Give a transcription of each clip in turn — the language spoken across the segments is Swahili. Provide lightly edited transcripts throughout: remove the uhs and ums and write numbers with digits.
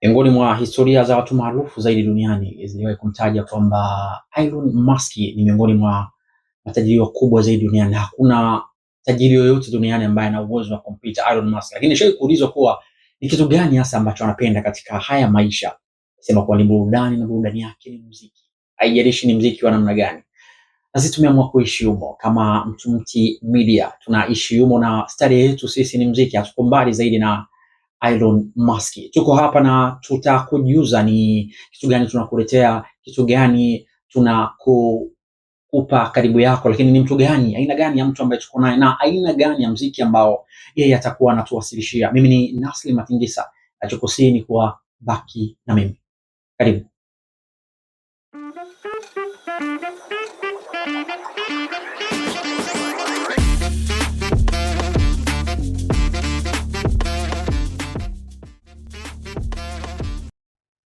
Miongoni mwa historia za watu maarufu zaidi duniani ziliwahi kumtaja kwamba Elon Musk ni miongoni mwa matajiri wakubwa zaidi duniani. Hakuna tajiri yoyote duniani ambaye ana uwezo wa kumpita Elon Musk. Lakini nishawahi kuulizwa kuwa ni kitu gani hasa ambacho anapenda katika haya maisha. Sema kuwa ni burudani, na burudani yake ni muziki. Haijalishi ni muziki wa namna gani. Na sisi tumeamua kuishi humo kama Mtumti Media. Tunaishi humo na stari yetu sisi ni muziki. Hatuko mbali zaidi na Elon Musk. Tuko hapa na tutakujuza ni kitu gani tunakuletea, kitu gani tunakupa karibu yako, lakini ni mtu gani, aina gani ya mtu ambaye tuko naye na aina gani ya muziki ambao yeye atakuwa anatuwasilishia. Mimi ni Nasli Matingisa, nachokusii ni kuwa baki na mimi. Karibu.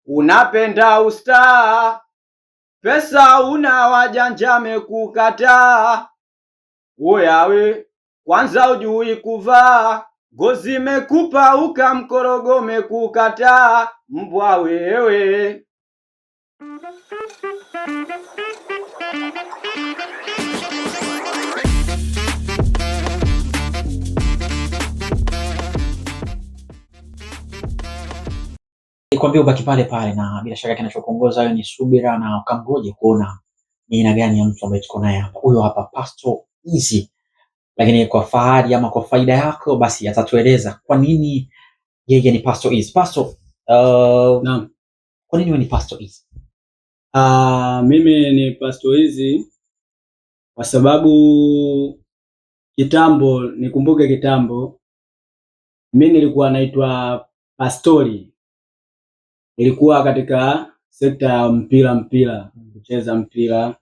Unapenda ustaa, pesa una wajanja mekukataa. Oyawe, kwanza ujui kuvaa, ngozi mekupa ukamkorogo mekukataa. Mbwa wewe. Nikwambia ubaki pale pale, na bila shaka kinachokuongoza wewe ni subira, na ukamgoje kuona ni aina gani ya mtu ambaye tuko naye hapa. Huyo hapa Pastor Eazy. Lakini kwa fahari ama kwa faida yako basi atatueleza kwa nini yeye ni Pastor Eazy. Pastor, Naam. Kwa nini wewe ni Pastor Eazy? Mimi ni Pastor Eazy kwa sababu nikumbuke kitambo mimi nilikuwa naitwa Pastori. Nilikuwa katika sekta ya mpira, kucheza mpira.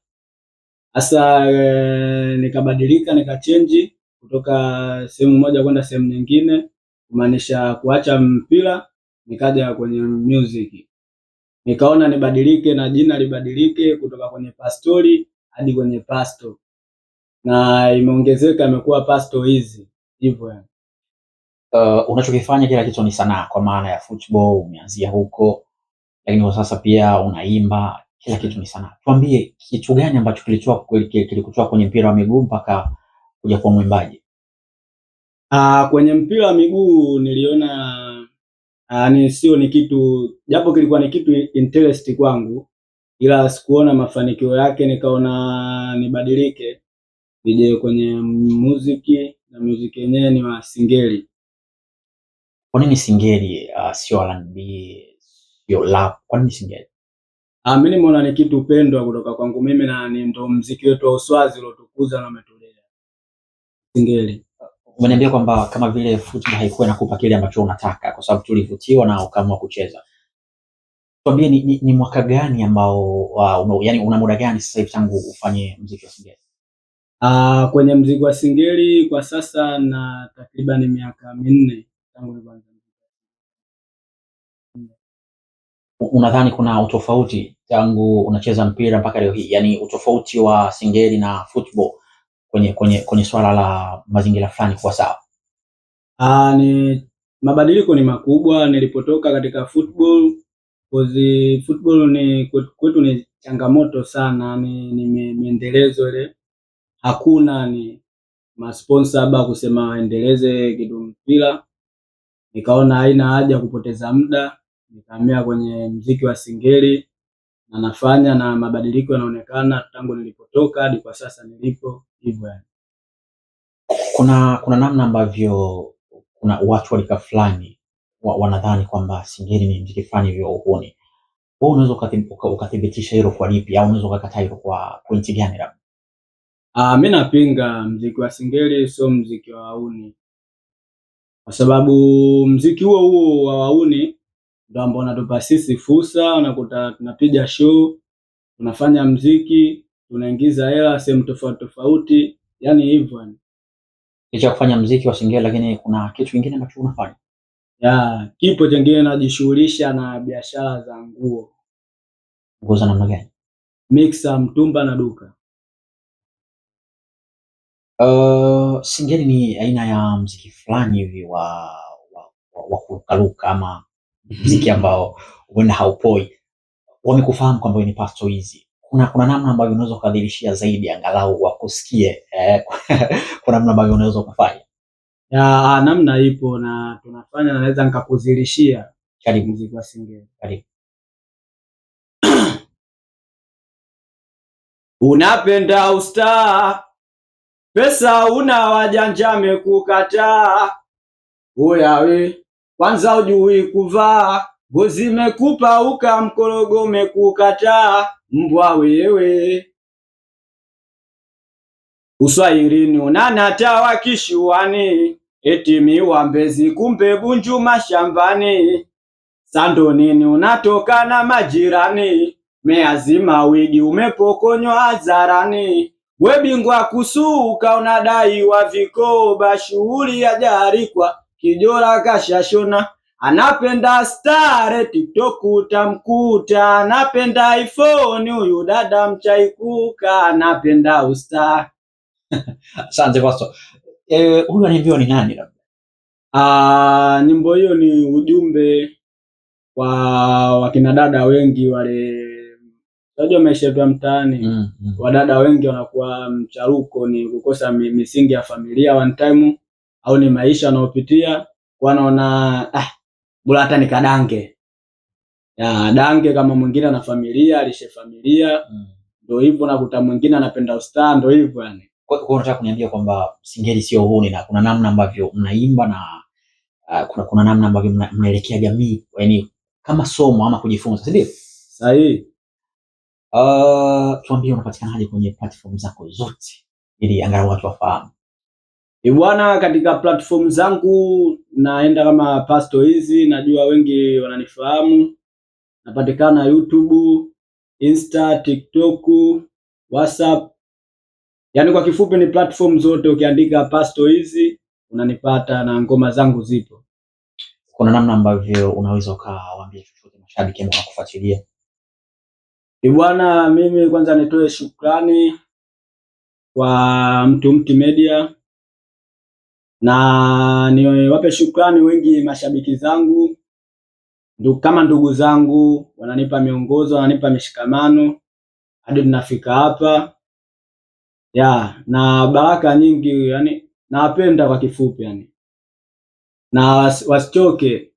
Sasa nikabadilika, nikachange kutoka sehemu moja kwenda sehemu nyingine, kumaanisha kuacha mpira nikaja kwenye music. Nikaona nibadilike na jina libadilike kutoka kwenye Pastori hadi kwenye Pastor, na imeongezeka, imekuwa Pastor Eazy hivyo yani. Unachokifanya kila kitu ni sanaa, kwa maana ya football umeanzia huko, lakini kwa sasa pia unaimba, kila kitu ni sanaa. Tuambie kitu gani ambacho kilikutoa kwenye mpira wa miguu mpaka kuja kuwa mwimbaji? Kwenye mpira wa miguu niliona ni kitu, japo kilikuwa ni kitu interest kwangu, ila sikuona mafanikio yake. Nikaona nibadilike nije kwenye muziki, na muziki yenyewe ni wa singeli. Kwa nini singeli, sio R&B, sio rap? Kwa nini singeli? Mimi nimeona ni kitu pendwa kutoka kwangu mimi, na ni ndo muziki wetu wa Uswazi uliotukuza na umetulea. Singeli. Umeniambia kwamba kama vile football haikuwa inakupa kile ambacho unataka kwa sababu tulivutiwa na ukaamua kucheza. Tuambie ni mwaka gani ambao yani una muda gani sasa hivi tangu ufanye muziki wa singeli? Kwenye muziki wa singeli kwa sasa na takriban miaka 4 tangu nianze. Unadhani kuna utofauti tangu unacheza mpira mpaka leo hii? Yani utofauti wa singeli na football kwenye swala la mazingira fulani kwa sawa? Ni mabadiliko ni makubwa nilipotoka katika football. Football ni kwetu ni changamoto sana, ni miendelezo ile. Hakuna ni masponsor haba kusema waendeleze kitu mpira. Nikaona haina haja kupoteza muda, nikahamia kwenye muziki wa singeli na nafanya, na mabadiliko yanaonekana tangu nilipotoka hadi kwa sasa nilipo hivyo yani. Kuna namna ambavyo kuna watu walika fulani wanadhani kwamba singeli ni muziki fulani hivyo uhuni. Wewe unaweza ukathibitisha hilo kwa lipi, au unaweza ukakataa hilo kwa pointi gani labda? Mimi napinga muziki wa singeli, sio muziki wa wauni, kwa sababu muziki huo wa wauni ndio ambao unatupa sisi fursa. Unakuta tunapiga show, tunafanya muziki, tunaingiza hela sehemu tofauti tofauti, yani hivyo yani. Licha kufanya muziki wa singeli, lakini kuna kitu kingine ambacho unafanya? Kipo kingine, najishughulisha na biashara za nguo. Nguo za namna gani? Mixer, mtumba na duka. Singeli ni aina ya muziki fulani hivi wa kurukaruka ama muziki ambao huenda haupoi, wamekufahamu kwamba wewe ni Pastor Eazy. Kuna namna ambayo unaweza kudhihirishia zaidi angalau wakusikie, kuna namna ambayo unaweza kufanya? Ya, namna ipo na tunafanya, na naweza nikakuzilishia. Karibu. Muziki wa Singeli. Karibu. Unapenda ustaa, pesa una wajanja mekukataa. Oya we, kwanza ujui kuvaa, ngozi mekupa uka mkorogo mekukataa. Mbwa wewe, uswahilini unanatawa kishuani, eti miwa Mbezi kumbe Bunju mashambani. Sando nini unatoka na majirani, meazima wigi umepokonywa hadharani. We bingwa kusuka unadaiwa vikoba, shughuli ya jarikwa kijora kashashona. Anapenda stare TikTok utamkuta, anapenda iPhone huyu dada mchaikuka, anapenda usta. Asante Pastor. Huyu anaimbiwa ni nani labda? Nyimbo hiyo ni ujumbe kwa wakina dada wengi wale, unajua maisha ya mtaani. Wadada wengi wanakuwa mcharuko ni kukosa misingi ya familia one time, au ni maisha wanaopitia, wanaona bora hata nikadange. Ya dange kama mwingine ana familia, alishe familia. Ndio hivyo, nakuta mwingine anapenda ustaa, ndio hivyo yani. Kwa hiyo unataka kuniambia kwamba Singeli sio uhuni, na kuna namna ambavyo mnaimba na kuna namna ambavyo mnaelekea jamii, yani kama somo ama kujifunza, si ndio? Sahihi. Tuambie unapatikanaje kwenye platform zako zote ili angalau watu wafahamu. Bwana, katika platform zangu naenda kama Pastor Eazy, najua wengi wananifahamu. Napatikana YouTube, Insta, TikTok, WhatsApp. Yaani kwa kifupi ni platform zote, ukiandika Pastor Eazy unanipata na ngoma zangu zipo. Kuna namna ambavyo unaweza ukawaambia chochote mashabiki ambao wanakufuatilia? Bwana, mimi kwanza nitoe shukrani kwa Mtumti Media, na niwape shukrani wengi mashabiki zangu, kama ndugu zangu, wananipa miongozo, wananipa mishikamano hadi tunafika hapa. Ya, na baraka nyingi, yani nawapenda kwa kifupi yani. Na wasichoke.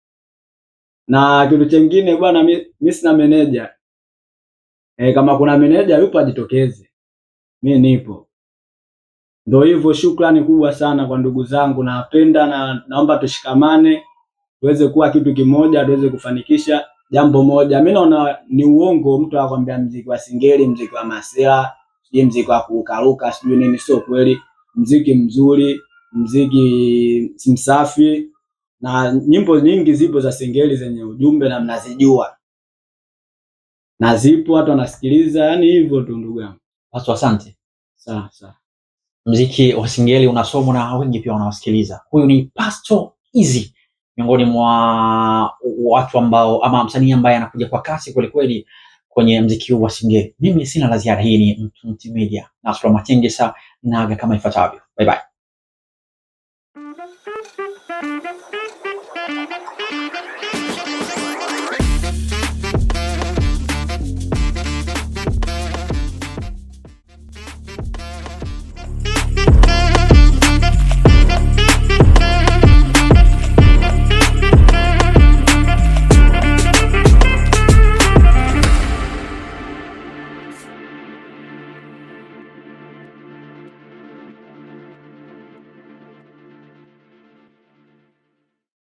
Na kitu kingine bwana, mimi sina meneja. Kama kuna meneja yupo ajitokeze. Mimi nipo. Ndio hivyo, shukrani kubwa sana kwa ndugu zangu, nawapenda na naomba tushikamane tuweze kuwa kitu kimoja, tuweze kufanikisha jambo moja. Mimi naona ni uongo mtu akwambia muziki wa Singeli, muziki wa masela, sijui muziki wa kurukaruka, sijui nini. Sio kweli. Muziki mzuri, muziki msafi, na nyimbo nyingi zipo za Singeli zenye ujumbe na mnazijua. Na zipo watu wanasikiliza, yani hivyo tu ndugu yangu. Watu asante. Sawa. Muziki wa Singeli unasomwa na wengi pia wanawasikiliza. Huyu ni Pastor Eazy, miongoni mwa watu ambao ama msanii ambaye anakuja kwa kasi kweli kweli kwenye muziki wa Singeli. Mimi sina la ziada. Hii ni Mtumti Media na Nasra Matengesa, naaga kama ifuatavyo. Bye bye.